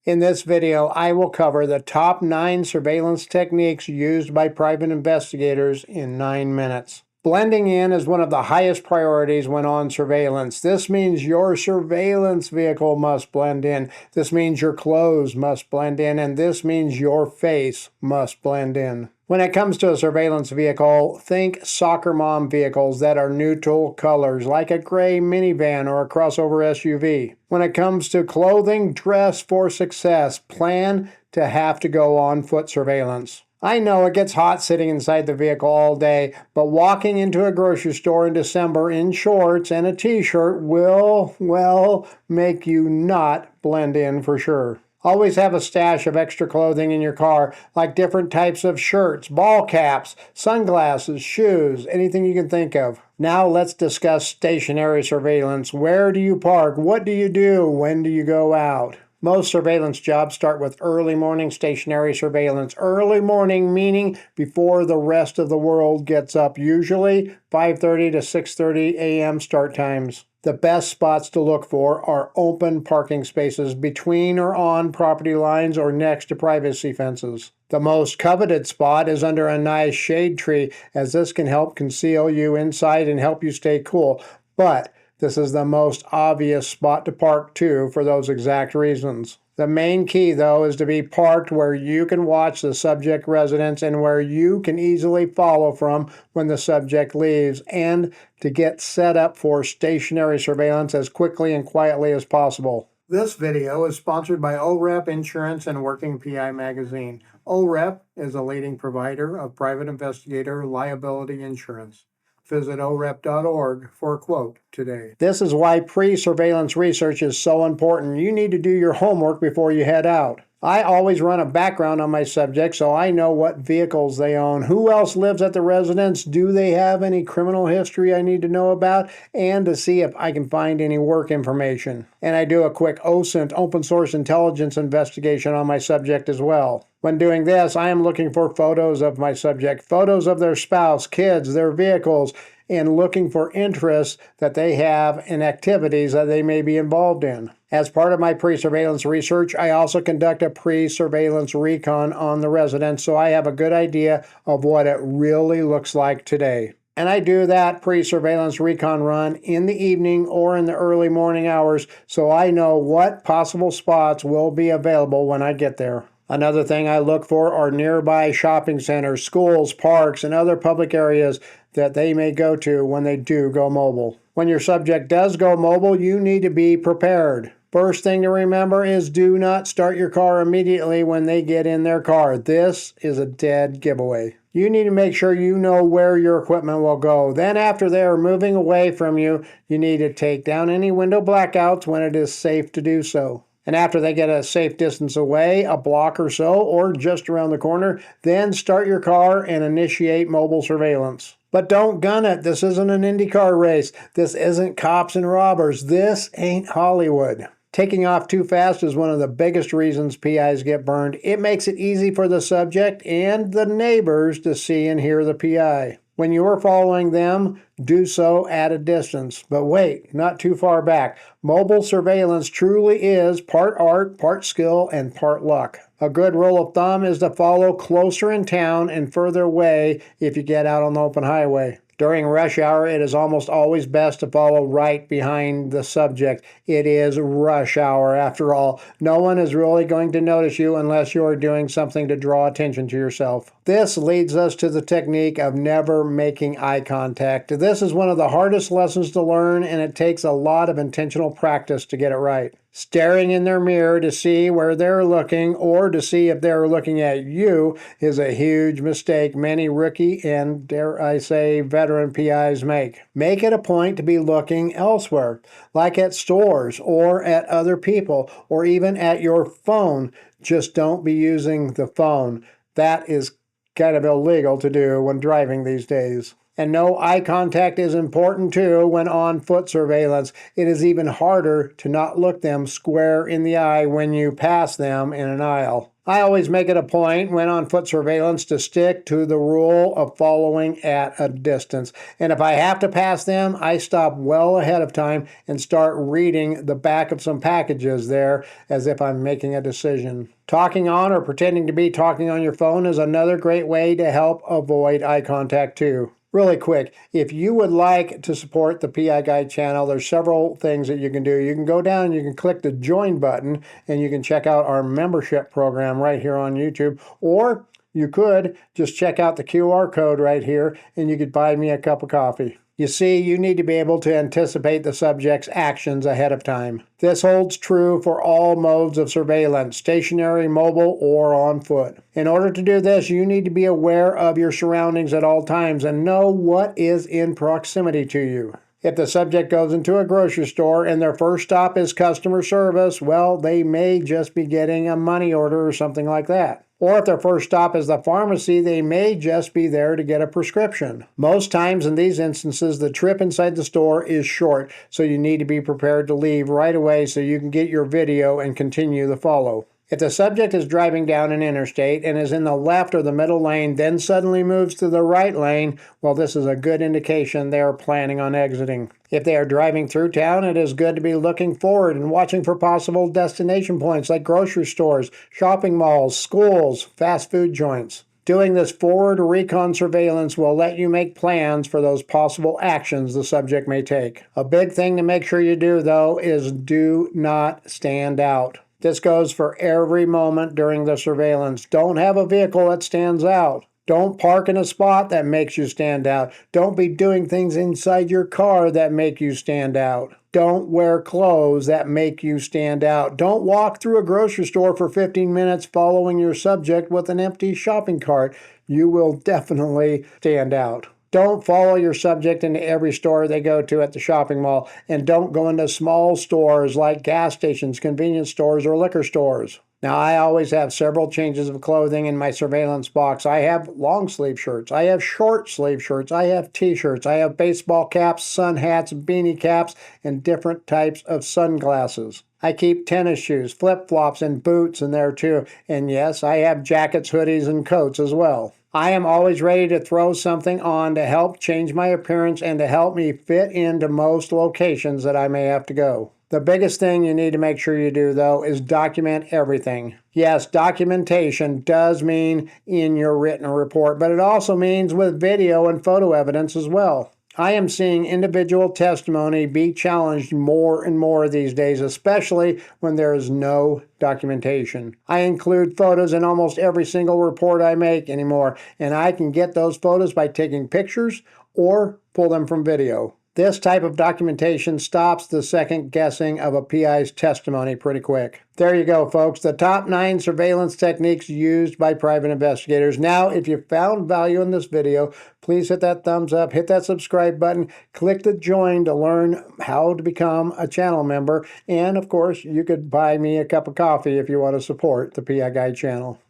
In this video, I will cover the top 9 surveillance techniques used by private investigators in 9 minutes. Blending in is one of the highest priorities when on surveillance. This means your surveillance vehicle must blend in. This means your clothes must blend in, and this means your face must blend in. When it comes to a surveillance vehicle, think soccer mom vehicles that are neutral colors, like a gray minivan or a crossover SUV. When it comes to clothing, dress for success. Plan to have to go on foot surveillance. I know it gets hot sitting inside the vehicle all day, but walking into a grocery store in December in shorts and a t-shirt will, well, make you not blend in for sure. Always have a stash of extra clothing in your car, like different types of shirts, ball caps, sunglasses, shoes, anything you can think of. Now let's discuss stationary surveillance. Where do you park? What do you do? When do you go out? Most surveillance jobs start with early morning stationary surveillance. Early morning meaning before the rest of the world gets up, usually 5:30 to 6:30 a.m. start times. The best spots to look for are open parking spaces between or on property lines or next to privacy fences. The most coveted spot is under a nice shade tree, as this can help conceal you inside and help you stay cool. But this is the most obvious spot to park too for those exact reasons. The main key, though, is to be parked where you can watch the subject residence and where you can easily follow from when the subject leaves, and to get set up for stationary surveillance as quickly and quietly as possible. This video is sponsored by OREP Insurance and Working PI Magazine. OREP is a leading provider of private investigator liability insurance. Visit orep.org for a quote today. This is why pre-surveillance research is so important. You need to do your homework before you head out. I always run a background on my subject so I know what vehicles they own, who else lives at the residence, do they have any criminal history I need to know about, and to see if I can find any work information. And I do a quick OSINT, open source intelligence investigation on my subject as well. When doing this, I am looking for photos of my subject, photos of their spouse, kids, their vehicles, and looking for interests that they have in activities that they may be involved in. As part of my pre-surveillance research, I also conduct a pre-surveillance recon on the residence, so I have a good idea of what it really looks like today. And I do that pre-surveillance recon run in the evening or in the early morning hours, so I know what possible spots will be available when I get there. Another thing I look for are nearby shopping centers, schools, parks, and other public areas that they may go to when they do go mobile. When your subject does go mobile, you need to be prepared. First thing to remember is do not start your car immediately when they get in their car. This is a dead giveaway. You need to make sure you know where your equipment will go. Then after they are moving away from you, you need to take down any window blackouts when it is safe to do so. And after they get a safe distance away, a block or so, or just around the corner, then start your car and initiate mobile surveillance. But don't gun it. This isn't an IndyCar race. This isn't cops and robbers. This ain't Hollywood. Taking off too fast is one of the biggest reasons PIs get burned. It makes it easy for the subject and the neighbors to see and hear the PI. When you are following them, do so at a distance. But wait, not too far back. Mobile surveillance truly is part art, part skill, and part luck. A good rule of thumb is to follow closer in town and further away if you get out on the open highway. During rush hour, it is almost always best to follow right behind the subject. It is rush hour, after all. No one is really going to notice you unless you are doing something to draw attention to yourself. This leads us to the technique of never making eye contact. This is one of the hardest lessons to learn, and it takes a lot of intentional practice to get it right. Staring in their mirror to see where they're looking or to see if they're looking at you is a huge mistake many rookie and, dare I say, veteran PIs make. Make it a point to be looking elsewhere, like at stores or at other people or even at your phone. Just don't be using the phone. That is kind of illegal to do when driving these days. And no, eye contact is important too when on foot surveillance. It is even harder to not look them square in the eye when you pass them in an aisle. I always make it a point when on foot surveillance to stick to the rule of following at a distance. And if I have to pass them, I stop well ahead of time and start reading the back of some packages there as if I'm making a decision. Talking on or pretending to be talking on your phone is another great way to help avoid eye contact too. Really quick, if you would like to support the PI Guide channel, there's several things that you can do. You can go down and you can click the join button and you can check out our membership program right here on YouTube. Or you could just check out the QR code right here and you could buy me a cup of coffee. You see, you need to be able to anticipate the subject's actions ahead of time. This holds true for all modes of surveillance, stationary, mobile, or on foot. In order to do this, you need to be aware of your surroundings at all times and know what is in proximity to you. If the subject goes into a grocery store and their first stop is customer service, well, they may just be getting a money order or something like that. Or if their first stop is the pharmacy, they may just be there to get a prescription. Most times in these instances, the trip inside the store is short, so you need to be prepared to leave right away so you can get your video and continue the follow. If the subject is driving down an interstate and is in the left or the middle lane, then suddenly moves to the right lane, well, this is a good indication they are planning on exiting. If they are driving through town, it is good to be looking forward and watching for possible destination points like grocery stores, shopping malls, schools, fast food joints. Doing this forward recon surveillance will let you make plans for those possible actions the subject may take. A big thing to make sure you do, though, is do not stand out. This goes for every moment during the surveillance. Don't have a vehicle that stands out. Don't park in a spot that makes you stand out. Don't be doing things inside your car that make you stand out. Don't wear clothes that make you stand out. Don't walk through a grocery store for 15 minutes following your subject with an empty shopping cart. You will definitely stand out. Don't follow your subject into every store they go to at the shopping mall, and don't go into small stores like gas stations, convenience stores, or liquor stores. Now, I always have several changes of clothing in my surveillance box. I have long sleeve shirts, I have short sleeve shirts, I have t-shirts, I have baseball caps, sun hats, beanie caps, and different types of sunglasses. I keep tennis shoes, flip-flops, and boots in there too. And yes, I have jackets, hoodies, and coats as well. I am always ready to throw something on to help change my appearance and to help me fit into most locations that I may have to go. The biggest thing you need to make sure you do, though, is document everything. Yes, documentation does mean in your written report, but it also means with video and photo evidence as well. I am seeing individual testimony be challenged more and more these days, especially when there is no documentation. I include photos in almost every single report I make anymore, and I can get those photos by taking pictures or pull them from video. This type of documentation stops the second guessing of a PI's testimony pretty quick. There you go, folks. The top 9 surveillance techniques used by private investigators. Now, if you found value in this video, please hit that thumbs up, hit that subscribe button, click the join to learn how to become a channel member. And of course, you could buy me a cup of coffee if you want to support the PI Guide channel.